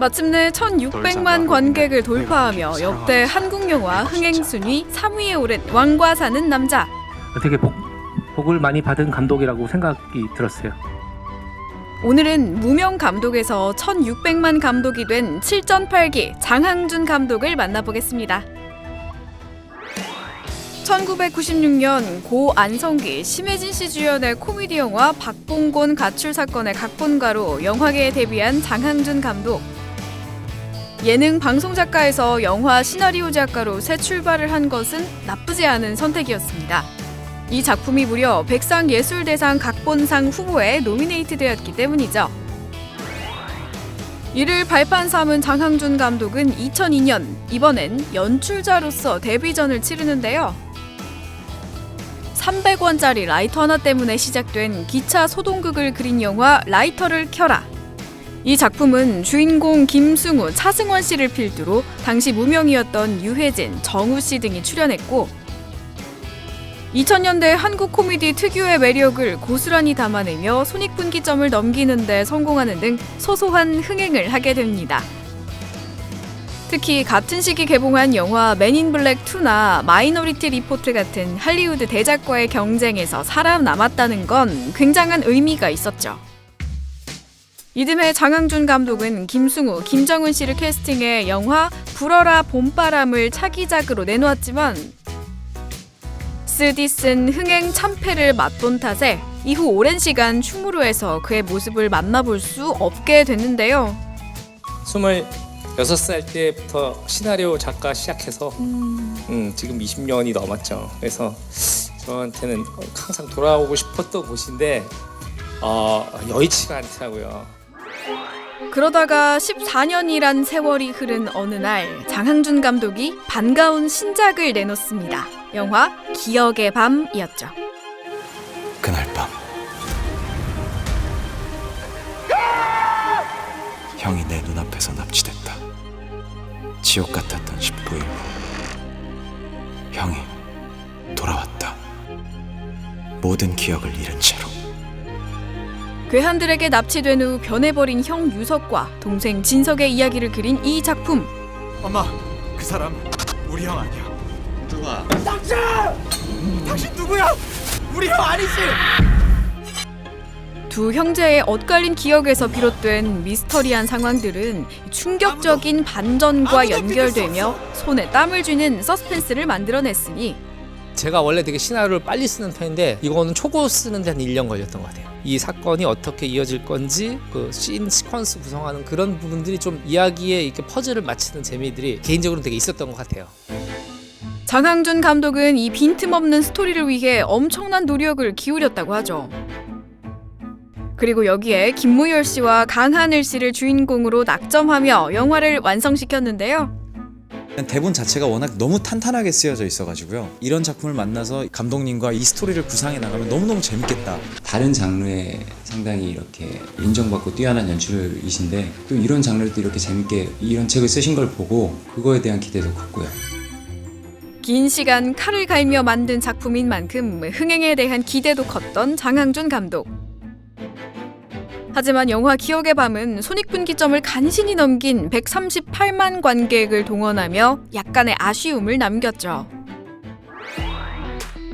마침내 1,600만 관객을 돌파하며 역대 한국 영화 흥행 순위 3위에 오른 왕과 사는 남자. 되게 복을 많이 받은 감독이라고 생각이 들었어요. 오늘은 무명 감독에서 1,600만 감독이 된 7전팔기 장항준 감독을 만나보겠습니다. 1996년 고 안성기, 심혜진 씨 주연의 코미디 영화 박봉곤 가출 사건의 각본가로 영화계에 데뷔한 장항준 감독. 예능 방송 작가에서 영화 시나리오 작가로 새 출발을 한 것은 나쁘지 않은 선택이었습니다. 이 작품이 무려 백상예술대상 각본상 후보에 노미네이트되었기 때문이죠. 이를 발판 삼은 장항준 감독은 2002년 이번엔 연출자로서 데뷔전을 치르는데요. 300원짜리 라이터 하나 때문에 시작된 기차 소동극을 그린 영화 라이터를 켜라. 이 작품은 주인공 김승우, 차승원 씨를 필두로 당시 무명이었던 유해진, 정우 씨 등이 출연했고 2000년대 한국 코미디 특유의 매력을 고스란히 담아내며 손익분기점을 넘기는 데 성공하는 등 소소한 흥행을 하게 됩니다. 특히 같은 시기 개봉한 영화 맨인 블랙 2나 마이너리티 리포트 같은 할리우드 대작과의 경쟁에서 살아남았다는 건 굉장한 의미가 있었죠. 이듬해 장항준 감독은 김승우, 김정은 씨를 캐스팅해 영화 불어라 봄바람을 차기작으로 내놓았지만 쓰디쓴 흥행 참패를 맛본 탓에 이후 오랜 시간 충무로에서 그의 모습을 만나볼 수 없게 됐는데요. 26살 때부터 시나리오 작가 시작해서 지금 20년이 넘었죠. 그래서 저한테는 항상 돌아오고 싶었던 곳인데 여의치가 않더라고요. 그러다가 14년이란 세월이 흐른 어느 날 장항준 감독이 반가운 신작을 내놓습니다. 영화 기억의 밤이었죠. 그날 밤 형이 내 눈앞에서 납치됐다. 지옥 같았던 19일 후 형이 돌아왔다. 모든 기억을 잃은 채로. 괴한들에게 납치된 후 변해버린 형 유석과 동생 진석의 이야기를 그린 이 작품. 엄마, 그 사람 우리 형 아니야. 누가? 당신 누구야? 우리 형 아니지? 두 형제의 엇갈린 기억에서 비롯된 미스터리한 상황들은 충격적인 반전과 연결되며 손에 땀을 쥐는 서스펜스를 만들어냈으니 제가 원래 되게 시나리오를 빨리 쓰는 편인데 이거는 초고 쓰는 데 한 1년 걸렸던 것 같아요. 이 사건이 어떻게 이어질 건지 그 씬 시퀀스 구성하는 그런 부분들이 좀 이야기에 이렇게 퍼즐을 맞추는 재미들이 개인적으로 되게 있었던 것 같아요. 장항준 감독은 이 빈틈없는 스토리를 위해 엄청난 노력을 기울였다고 하죠. 그리고 여기에 김무열 씨와 강하늘 씨를 주인공으로 낙점하며 영화를 완성시켰는데요. 대본 자체가 워낙 너무 탄탄하게 쓰여져 있어가지고요. 이런 작품을 만나서 감독님과 이 스토리를 구상해 나가면 너무너무 재밌겠다. 다른 장르에 상당히 이렇게 인정받고 뛰어난 연출이신데 또 이런 장르도 이렇게 재밌게 이런 책을 쓰신 걸 보고 그거에 대한 기대도 컸고요. 긴 시간 칼을 갈며 만든 작품인 만큼 흥행에 대한 기대도 컸던 장항준 감독. 하지만 영화 기억의 밤은 손익분기점을 간신히 넘긴 138만 관객을 동원하며 약간의 아쉬움을 남겼죠.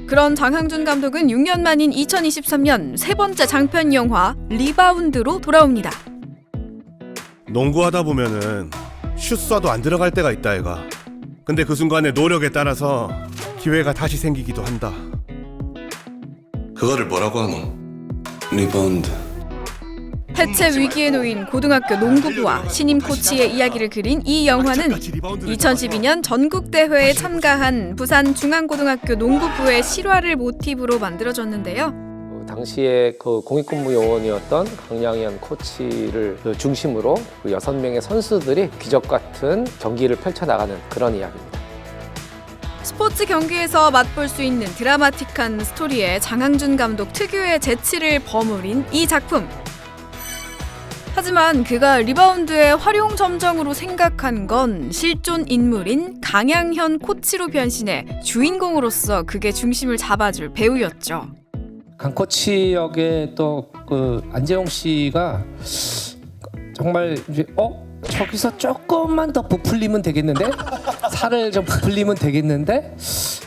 그런 장항준 감독은 6년 만인 2023년 세 번째 장편 영화 리바운드로 돌아옵니다. 농구하다 보면은 슛 쏴도 안 들어갈 때가 있다 얘가. 근데 그 순간의 노력에 따라서 기회가 다시 생기기도 한다. 그거를 뭐라고 하노? 리바운드. 해체 위기에 놓인 고등학교 농구부와 신임 코치의 이야기를 그린 이 영화는 2012년 전국대회에 참가한 부산중앙고등학교 농구부의 실화를 모티브로 만들어졌는데요. 당시에 그 공익근무 요원이었던 강양현 코치를 중심으로 그 6명의 선수들이 기적 같은 경기를 펼쳐나가는 그런 이야기입니다. 스포츠 경기에서 맛볼 수 있는 드라마틱한 스토리에 장항준 감독 특유의 재치를 버무린 이 작품. 하지만 그가 리바운드의 활용 점정으로 생각한 건 실존 인물인 강양현 코치로 변신해 주인공으로서 극의 중심을 잡아줄 배우였죠. 강 코치 역에 또 그 안재홍 씨가 정말 이제 저기서 조금만 더 부풀리면 되겠는데, 살을 좀 부풀리면 되겠는데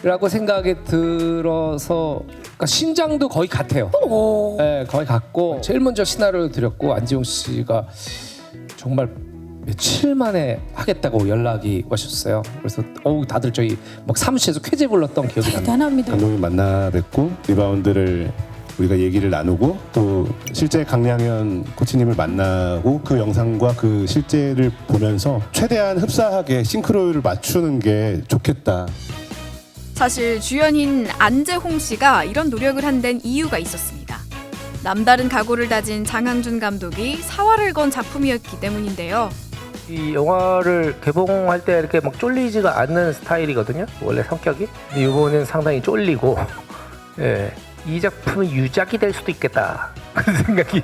라고 생각이 들어서, 그러니까 신장도 거의 같아요. 네, 거의 같고, 제일 먼저 신화를 드렸고 안지용 씨가 정말 며칠 만에 하겠다고 연락이 오셨어요. 그래서 다들 저희 막 사무실에서 쾌재 불렀던 기억이 납니다. 대단합니다. 감독님 만나 뵙고 리바운드를 우리가 얘기를 나누고 또 실제 강량현 코치님을 만나고 그 영상과 그 실제를 보면서 최대한 흡사하게 싱크로율을 맞추는 게 좋겠다. 사실 주연인 안재홍 씨가 이런 노력을 한 데는 이유가 있었습니다. 남다른 각오를 다진 장항준 감독이 사활을 건 작품이었기 때문인데요. 이 영화를 개봉할 때 이렇게 막 쫄리지가 않는 스타일이거든요. 원래 성격이. 근데 이번엔 상당히 쫄리고, 예, 이 작품은 유작이 될 수도 있겠다 그런 생각이.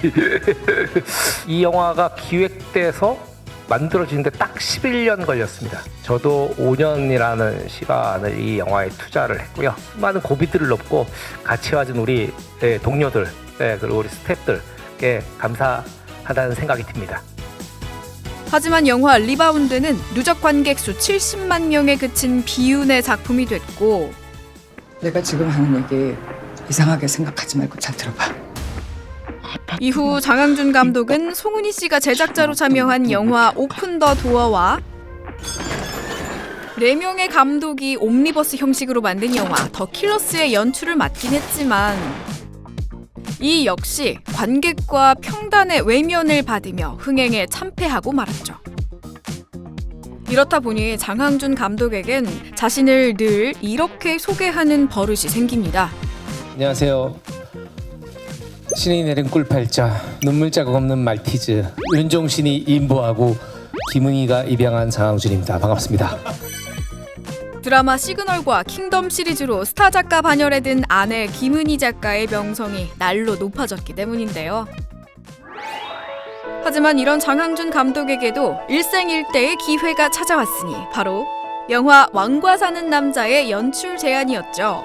이 영화가 기획돼서 만들어지는데 딱 11년 걸렸습니다. 저도 5년이라는 시간을 이 영화에 투자를 했고요. 수많은 고비들을 넘고 같이 와준 우리 동료들, 그리고 우리 스태프들께 감사하다는 생각이 듭니다. 하지만 영화 리바운드는 누적 관객 수 70만 명에 그친 비운의 작품이 됐고, 내가 지금 하는 얘기 이상하게 생각하지 말고 잘 들어봐. 이후 장항준 감독은 송은이 씨가 제작자로 참여한 영화 오픈 더 도어와 4명의 감독이 옴니버스 형식으로 만든 영화 더 킬러스의 연출을 맡긴 했지만, 이 역시 관객과 평단의 외면을 받으며 흥행에 참패하고 말았죠. 이렇다 보니 장항준 감독에겐 자신을 늘 이렇게 소개하는 버릇이 생깁니다. 안녕하세요. 신이 내린 꿀팔자, 눈물 자국 없는 말티즈, 윤종신이 인보하고 김은희가 입양한 장항준입니다. 반갑습니다. 드라마 시그널과 킹덤 시리즈로 스타 작가 반열에 든 아내 김은희 작가의 명성이 날로 높아졌기 때문인데요. 하지만 이런 장항준 감독에게도 일생일대의 기회가 찾아왔으니 바로 영화 왕과 사는 남자의 연출 제안이었죠.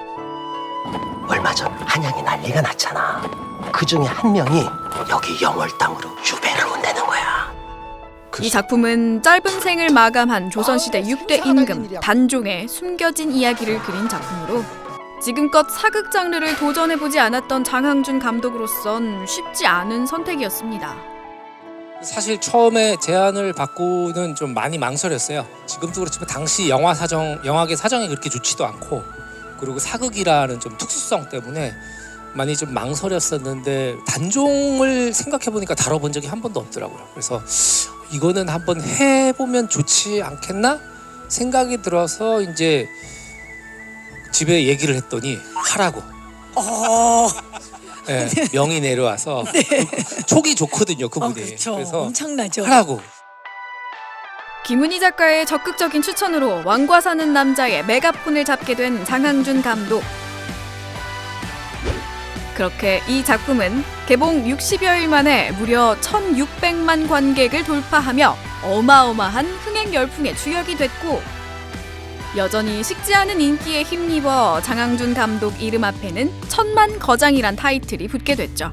얼마 전 한양이 난리가 났잖아. 그 중에 한 명이 여기 영월 땅으로 유배를 온다는 거야. 이 작품은 짧은 생을 마감한 조선시대 6대 임금 단종의 숨겨진 이야기를 그린 작품으로 지금껏 사극 장르를 도전해보지 않았던 장항준 감독으로선 쉽지 않은 선택이었습니다. 사실 처음에 제안을 받고는 좀 많이 망설였어요. 지금도 그렇지만 당시 영화계 사정이 그렇게 좋지도 않고, 그리고 사극이라는 좀 특수성 때문에 많이 좀 망설였었는데, 단종을 생각해보니까 다뤄본 적이 한 번도 없더라고요. 그래서 이거는 한번 해보면 좋지 않겠나 생각이 들어서 이제 집에 얘기를 했더니 하라고. 네, 명이 내려와서. 네. 촉이 좋거든요, 그분이. 그렇죠. 그래서 엄청나죠. 하라고. 김은희 작가의 적극적인 추천으로 왕과 사는 남자의 메가폰을 잡게 된 장항준 감독. 그렇게 이 작품은 개봉 60여일 만에 무려 1,600만 관객을 돌파하며 어마어마한 흥행 열풍의 주역이 됐고, 여전히 식지 않은 인기에 힘입어 장항준 감독 이름 앞에는 1000만 거장이란 타이틀이 붙게 됐죠.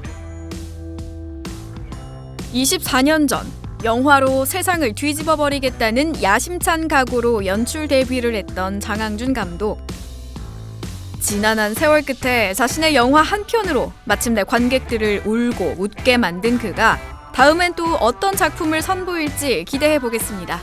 24년 전 영화로 세상을 뒤집어 버리겠다는 야심찬 각오로 연출 데뷔를 했던 장항준 감독. 지난한 세월 끝에 자신의 영화 한 편으로 마침내 관객들을 울고 웃게 만든 그가 다음엔 또 어떤 작품을 선보일지 기대해 보겠습니다.